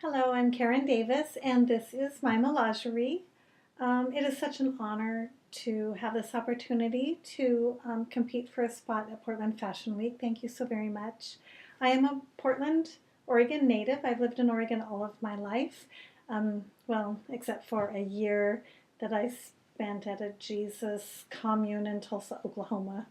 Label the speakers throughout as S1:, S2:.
S1: Hello, I'm Karen Davis, and this is my Moulagerie. It is such an honor to have this opportunity to compete for a spot at Portland Fashion Week. Thank you so very much. I am a Portland, Oregon native. I've lived in Oregon all of my life, well, except for a year that I spent at a Jesus commune in Tulsa, Oklahoma.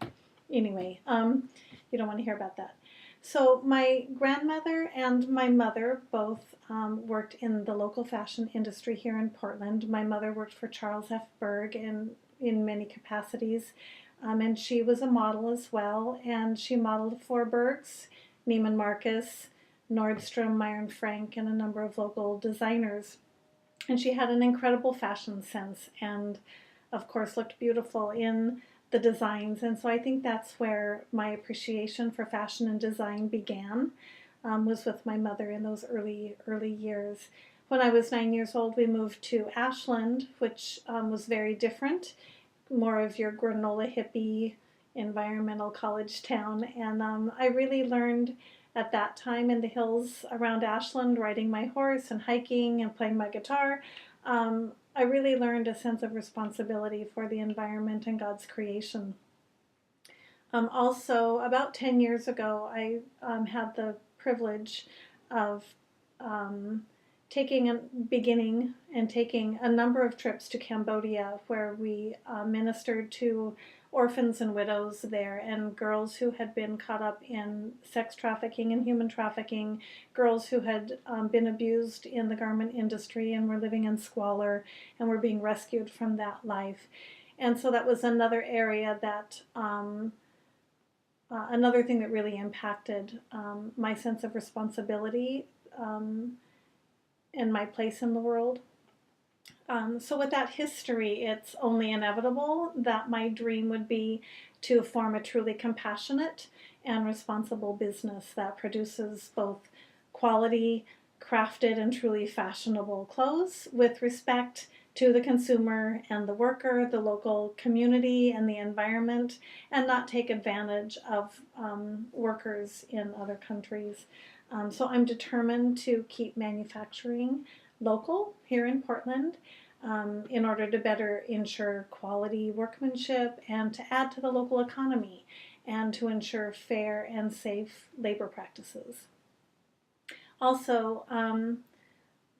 S1: Anyway, you don't want to hear about that. So my grandmother and my mother both worked in the local fashion industry here in Portland. My mother worked for Charles F. Berg in many capacities, and she was a model as well. And she modeled for Berg's, Neiman Marcus, Nordstrom, Meyer & Frank, and a number of local designers. And she had an incredible fashion sense and, of course, looked beautiful in the designs. And so I think that's where my appreciation for fashion and design began, was with my mother in those early years. When I was 9 years old, we moved to Ashland, which was very different, more of your granola hippie environmental college town. And I really learned at that time in the hills around Ashland, riding my horse and hiking and playing my guitar. I really learned a sense of responsibility for the environment and God's creation. Also, about 10 years ago, I had the privilege of taking a number of trips to Cambodia, where we ministered to orphans and widows there, and girls who had been caught up in sex trafficking and human trafficking, girls who had been abused in the garment industry and were living in squalor and were being rescued from that life. And so that was another area that another thing that really impacted my sense of responsibility and my place in the world. So with that history, it's only inevitable that my dream would be to form a truly compassionate and responsible business that produces both quality, crafted, and truly fashionable clothes with respect to the consumer and the worker, the local community, and the environment, and not take advantage of workers in other countries. So I'm determined to keep manufacturing local here in Portland in order to better ensure quality workmanship and to add to the local economy and to ensure fair and safe labor practices. Also,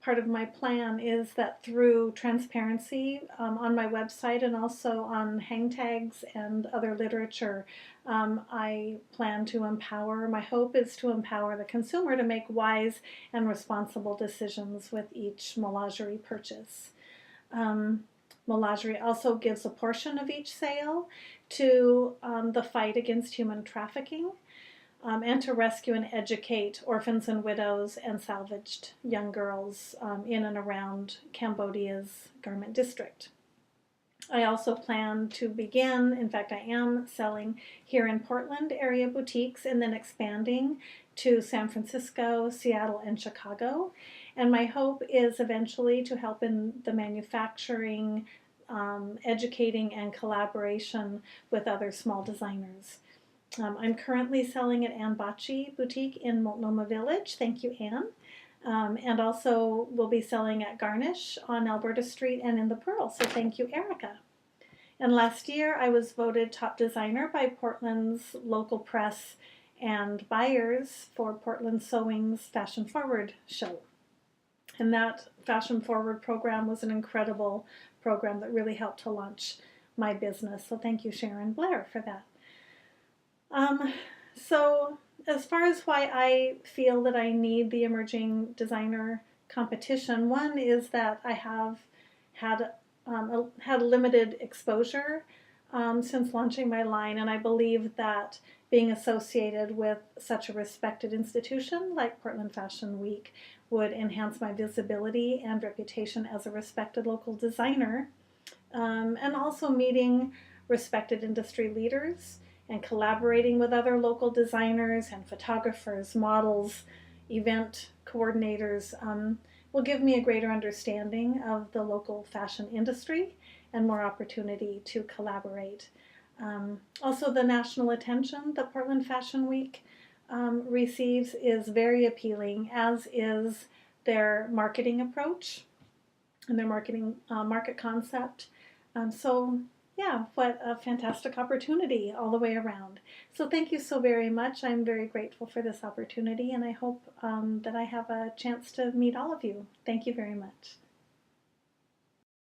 S1: part of my plan is that through transparency on my website and also on hang tags and other literature, I plan to empower, my hope is to empower the consumer to make wise and responsible decisions with each Moulagerie purchase. Moulagerie also gives a portion of each sale to the fight against human trafficking. And to rescue and educate orphans and widows and salvaged young girls in and around Cambodia's garment district. I also plan to begin, in fact I am selling here in Portland area boutiques and then expanding to San Francisco, Seattle, and Chicago. And my hope is eventually to help in the manufacturing, educating, and collaboration with other small designers. I'm currently selling at Ann Bocce Boutique in Multnomah Village. Thank you, Ann. And also will be selling at Garnish on Alberta Street and in the Pearl. So thank you, Erica. And last year I was voted top designer by Portland's local press and buyers for Portland Sewing's Fashion Forward show. And that Fashion Forward program was an incredible program that really helped to launch my business. So thank you, Sharon Blair, for that. So as far as why I feel that I need the emerging designer competition, one is that I have had limited exposure since launching my line, and I believe that being associated with such a respected institution like Portland Fashion Week would enhance my visibility and reputation as a respected local designer, and also meeting respected industry leaders and collaborating with other local designers and photographers, models, event coordinators will give me a greater understanding of the local fashion industry and more opportunity to collaborate. Also, the national attention that Portland Fashion Week receives is very appealing, as is their marketing approach and their market concept. So yeah, what a fantastic opportunity all the way around. So thank you so very much. I'm very grateful for this opportunity, and I hope that I have a chance to meet all of you. Thank you very much.